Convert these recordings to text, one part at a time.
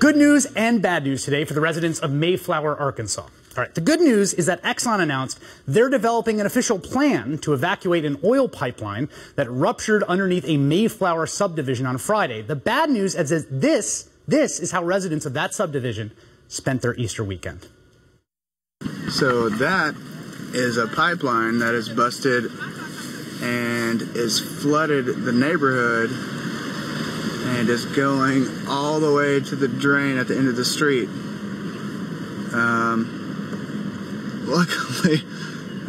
Good news and bad news today for the residents of Mayflower, Arkansas. All right, the good news is that Exxon announced they're developing an official plan to evacuate an oil pipeline that ruptured underneath a Mayflower subdivision on Friday. The bad news is that this is how residents of that subdivision spent their Easter weekend. So that is a pipeline that is busted and is flooded the neighborhood and is going all the way to the drain at the end of the street. Luckily,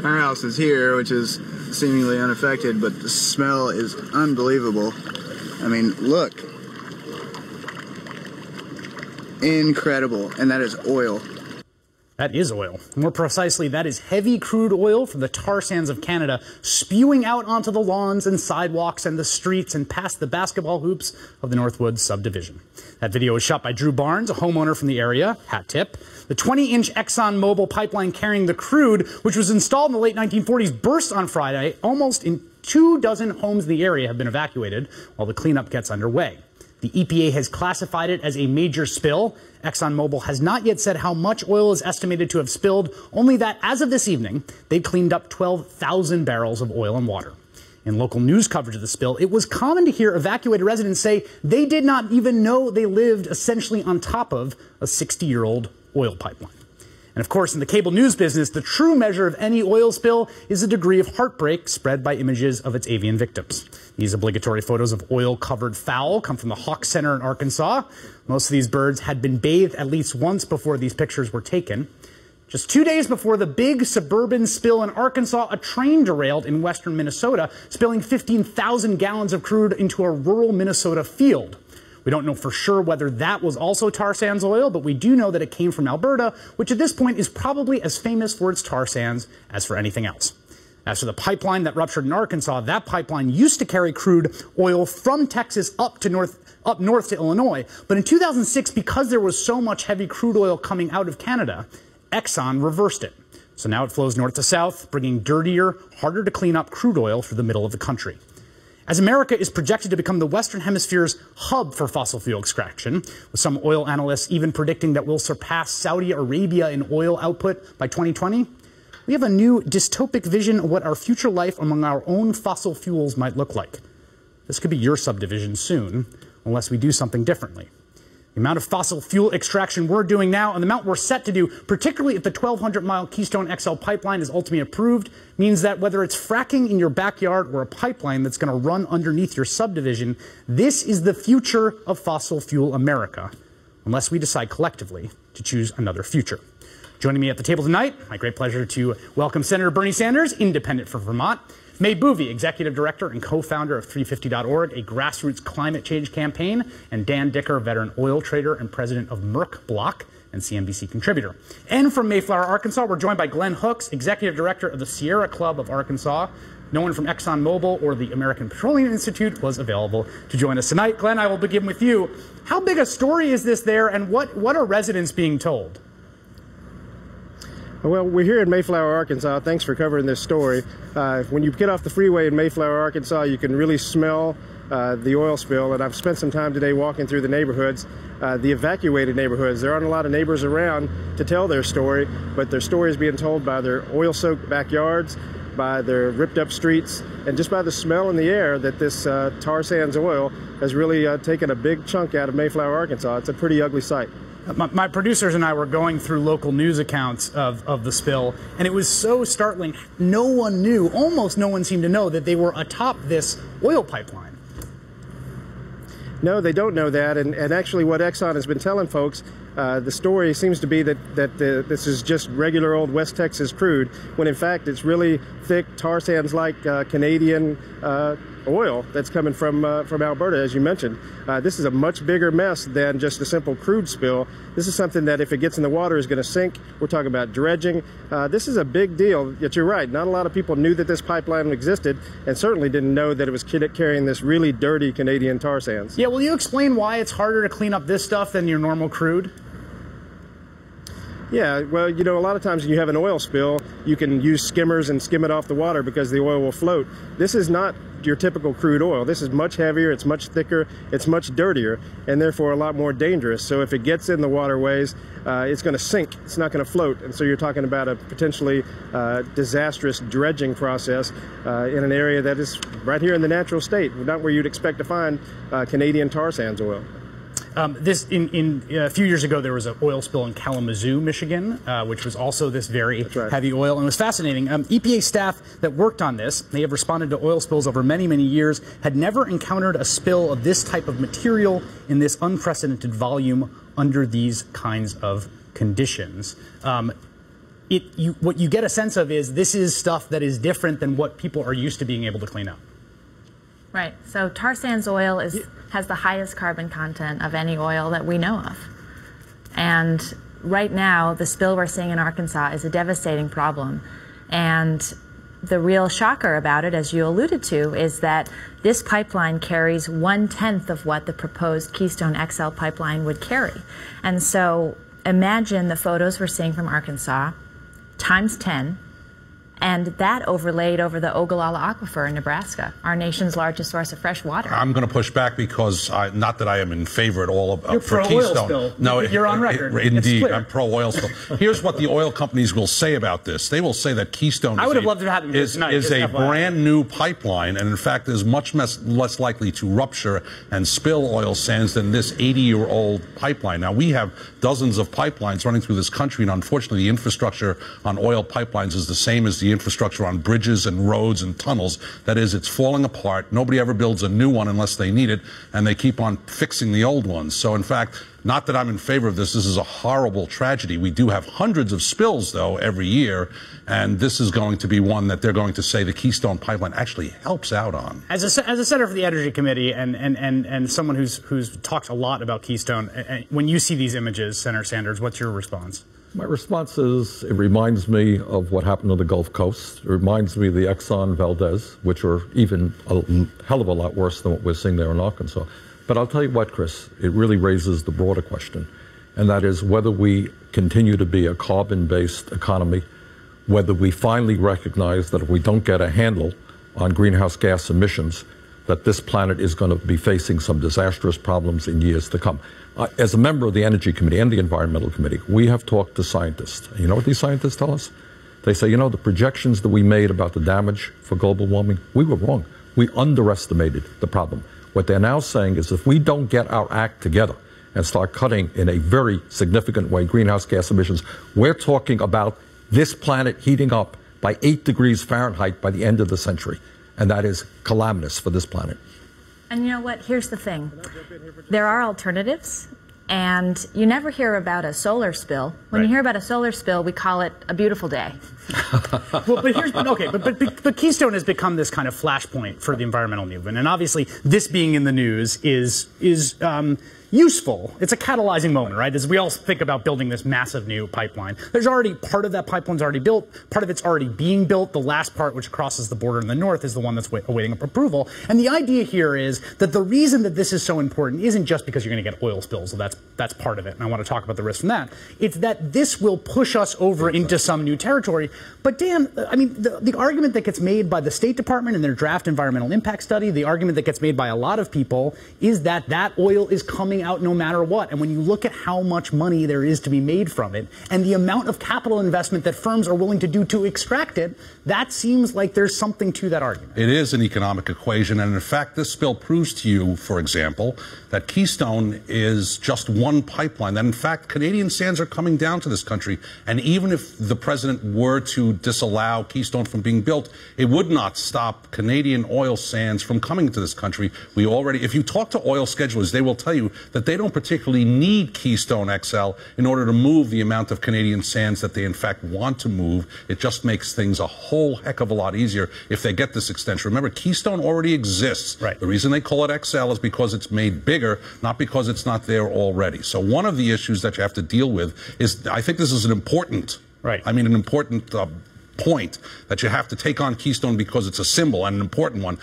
our house is here, which is seemingly unaffected, but the smell is unbelievable. I mean, look. Incredible. And that is oil. That is oil. More precisely, that is heavy crude oil from the tar sands of Canada spewing out onto the lawns and sidewalks and the streets and past the basketball hoops of the Northwoods subdivision. That video was shot by Drew Barnes, a homeowner from the area. Hat tip. The 20-inch ExxonMobil pipeline carrying the crude, which was installed in the late 1940s, burst on Friday. Almost 24 homes in the area have been evacuated while the cleanup gets underway. The EPA has classified it as a major spill. ExxonMobil has not yet said how much oil is estimated to have spilled, only that as of this evening, they'd cleaned up 12,000 barrels of oil and water. In local news coverage of the spill, it was common to hear evacuated residents say they did not even know they lived essentially on top of a 60-year-old oil pipeline. And of course, in the cable news business, the true measure of any oil spill is the degree of heartbreak spread by images of its avian victims. These obligatory photos of oil-covered fowl come from the Hawk Center in Arkansas. Most of these birds had been bathed at least once before these pictures were taken. Just 2 days before the big suburban spill in Arkansas, a train derailed in western Minnesota, spilling 15,000 gallons of crude into a rural Minnesota field. We don't know for sure whether that was also tar sands oil, but we do know that it came from Alberta, which at this point is probably as famous for its tar sands as for anything else. As for the pipeline that ruptured in Arkansas, that pipeline used to carry crude oil from Texas up north to Illinois. But in 2006, because there was so much heavy crude oil coming out of Canada, Exxon reversed it. So now it flows north to south, bringing dirtier, harder to clean up crude oil through the middle of the country. As America is projected to become the Western Hemisphere's hub for fossil fuel extraction, with some oil analysts even predicting that we'll surpass Saudi Arabia in oil output by 2020, we have a new dystopic vision of what our future life among our own fossil fuels might look like. This could be your subdivision soon, unless we do something differently. The amount of fossil fuel extraction we're doing now and the amount we're set to do, particularly if the 1,200-mile Keystone XL pipeline is ultimately approved, means that whether it's fracking in your backyard or a pipeline that's going to run underneath your subdivision, this is the future of fossil fuel America, unless we decide collectively to choose another future. Joining me at the table tonight, my great pleasure to welcome Senator Bernie Sanders, independent from Vermont, May Boovie, Executive Director and co-founder of 350.org, a grassroots climate change campaign, and Dan Dicker, veteran oil trader and president of Merck Block and CNBC contributor. And from Mayflower, Arkansas, we're joined by Glenn Hooks, Executive Director of the Sierra Club of Arkansas. No one from ExxonMobil or the American Petroleum Institute was available to join us tonight. Glenn, I will begin with you. How big a story is this there, and what are residents being told? Well, we're here in Mayflower, Arkansas. Thanks for covering this story. When you get off the freeway in Mayflower, Arkansas, you can really smell the oil spill. And I've spent some time today walking through the neighborhoods, the evacuated neighborhoods. There aren't a lot of neighbors around to tell their story, but their story is being told by their oil-soaked backyards, by their ripped-up streets, and just by the smell in the air that this tar sands oil has really taken a big chunk out of Mayflower, Arkansas. It's a pretty ugly sight. My producers and I were going through local news accounts of the spill, and it was so startling. No one knew, almost no one seemed to know, that they were atop this oil pipeline. No, they don't know that, and actually what Exxon has been telling folks, the story seems to be that this is just regular old West Texas crude, when in fact it's really thick tar sands like Canadian oil that's coming from Alberta, as you mentioned. This is a much bigger mess than just a simple crude spill. This is something that if it gets in the water is going to sink. We're talking about dredging. This is a big deal, yet you're right. Not a lot of people knew that this pipeline existed and certainly didn't know that it was carrying this really dirty Canadian tar sands. Yeah, will you explain why it's harder to clean up this stuff than your normal crude? Yeah, well, you know, a lot of times when you have an oil spill, you can use skimmers and skim it off the water because the oil will float. This is not your typical crude oil. This is much heavier, it's much thicker, it's much dirtier, and therefore a lot more dangerous. So if it gets in the waterways, it's going to sink. It's not going to float. And so you're talking about a potentially disastrous dredging process in an area that is right here in the natural state, not where you'd expect to find Canadian tar sands oil. A few years ago, there was an oil spill in Kalamazoo, Michigan, which was also this very heavy oil. And it was fascinating. EPA staff that worked on this, they have responded to oil spills over many, many years, had never encountered a spill of this type of material in this unprecedented volume under these kinds of conditions. What you get a sense of is this is stuff that is different than what people are used to being able to clean up. Right. So tar sands oil has the highest carbon content of any oil that we know of. And right now, the spill we're seeing in Arkansas is a devastating problem. And the real shocker about it, as you alluded to, is that this pipeline carries 1/10 of what the proposed Keystone XL pipeline would carry. And so imagine the photos we're seeing from Arkansas times 10. And that overlaid over the Ogallala Aquifer in Nebraska, our nation's largest source of fresh water. I'm going to push back because not that I am in favor at all of You're for pro Keystone. Oil spill. No, you're on record. Indeed, I'm pro oil spill. Here's what the oil companies will say about this. They will say that Keystone is a brand new pipeline, and in fact is much less likely to rupture and spill oil sands than this 80-year-old pipeline. Now, we have dozens of pipelines running through this country, and unfortunately the infrastructure on oil pipelines is the same as the infrastructure on bridges and roads and tunnels. That is, it's falling apart. Nobody ever builds a new one unless they need it, and they keep on fixing the old ones. So in fact, not that I'm in favor of this. This is a horrible tragedy. We do have hundreds of spills, though, every year, and this is going to be one that they're going to say the Keystone Pipeline actually helps out on. As a senator for the Energy Committee and someone who's talked a lot about Keystone, when you see these images, Senator Sanders, what's your response? My response is it reminds me of what happened on the Gulf Coast. It reminds me of the Exxon Valdez, which are even a hell of a lot worse than what we're seeing there in Arkansas. But I'll tell you what, Chris, it really raises the broader question, and that is whether we continue to be a carbon-based economy, whether we finally recognize that if we don't get a handle on greenhouse gas emissions, that this planet is going to be facing some disastrous problems in years to come. As a member of the Energy Committee and the Environmental Committee, we have talked to scientists. You know what these scientists tell us? They say, you know, the projections that we made about the damage for global warming, we were wrong. We underestimated the problem. What they're now saying is if we don't get our act together and start cutting in a very significant way greenhouse gas emissions, we're talking about this planet heating up by 8 degrees Fahrenheit by the end of the century. And that is calamitous for this planet. And you know what? Here's the thing. There are alternatives, and you never hear about a solar spill. When you hear about a solar spill, we call it a beautiful day. Well, but Keystone has become this kind of flashpoint for the environmental movement, and obviously this being in the news is useful. It's a catalyzing moment, right? As we all think about building this massive new pipeline. There's already part of that pipeline's already built. Part of it's already being built. The last part, which crosses the border in the north, is the one that's awaiting approval. And the idea here is that the reason that this is so important isn't just because you're going to get oil spills. So that's part of it. And I want to talk about the risk from that. It's that this will push us over into some new territory. But Dan, I mean, the argument that gets made by the State Department in their draft environmental impact study, the argument that gets made by a lot of people is that that oil is coming out no matter what. And when you look at how much money there is to be made from it and the amount of capital investment that firms are willing to do to extract it, that seems like there's something to that argument. It is an economic equation. And in fact, this bill proves to you, for example, that Keystone is just one pipeline. That in fact, Canadian sands are coming down to this country. And even if the president were to disallow Keystone from being built, it would not stop Canadian oil sands from coming to this country. We already, if you talk to oil schedulers, they will tell you that they don't particularly need Keystone XL in order to move the amount of Canadian sands that they in fact want to move. It just makes things a whole heck of a lot easier if they get this extension. Remember, Keystone already exists. Right. The reason they call it XL is because it's made bigger, not because it's not there already. So one of the issues that you have to deal with is, I think this is an important, an important point that you have to take on Keystone because it's a symbol and an important one.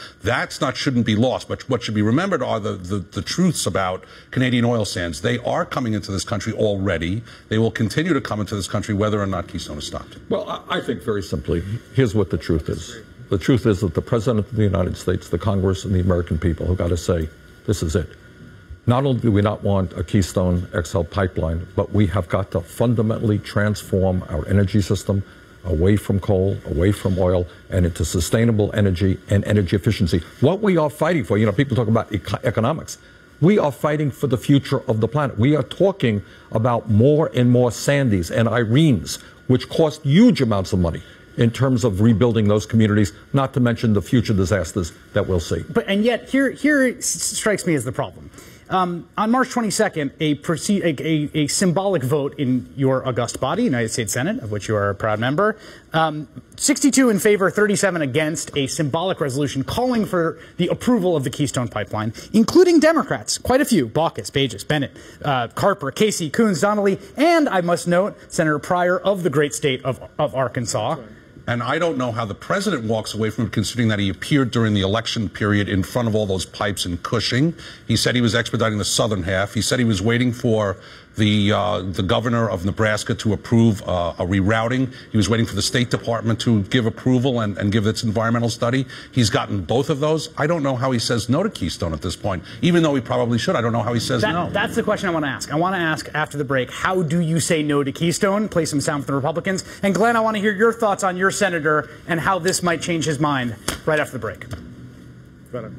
Shouldn't be lost. But what should be remembered are the truths about Canadian oil sands. They are coming into this country already. They will continue to come into this country whether or not Keystone is stopped. Well, I think very simply, here's what the truth is. The truth is that the President of the United States, the Congress, and the American people have got to say, this is it. Not only do we not want a Keystone XL pipeline, but we have got to fundamentally transform our energy system away from coal, away from oil, and into sustainable energy and energy efficiency. What we are fighting for, people talk about economics. We are fighting for the future of the planet. We are talking about more and more Sandys and Irenes, which cost huge amounts of money in terms of rebuilding those communities, not to mention the future disasters that we'll see. And yet, here strikes me as the problem. On March 22nd, a symbolic vote in your august body, United States Senate, of which you are a proud member, 62 in favor, 37 against, a symbolic resolution calling for the approval of the Keystone Pipeline, including Democrats, quite a few, Baucus, Pages, Bennett, Carper, Casey, Coons, Donnelly, and I must note, Senator Pryor of the great state of Arkansas. And I don't know how the president walks away from it, considering that he appeared during the election period in front of all those pipes in Cushing. He said he was expediting the southern half. He said he was waiting for the governor of Nebraska to approve a rerouting. He was waiting for the State Department to give approval and give its environmental study. He's gotten both of those. I don't know how he says no to Keystone at this point, even though he probably should. I don't know how he says no. That's the question I want to ask. I want to ask after the break, how do you say no to Keystone? Play some sound from the Republicans. And Glenn, I want to hear your thoughts on your senator and how this might change his mind right after the break. Got it.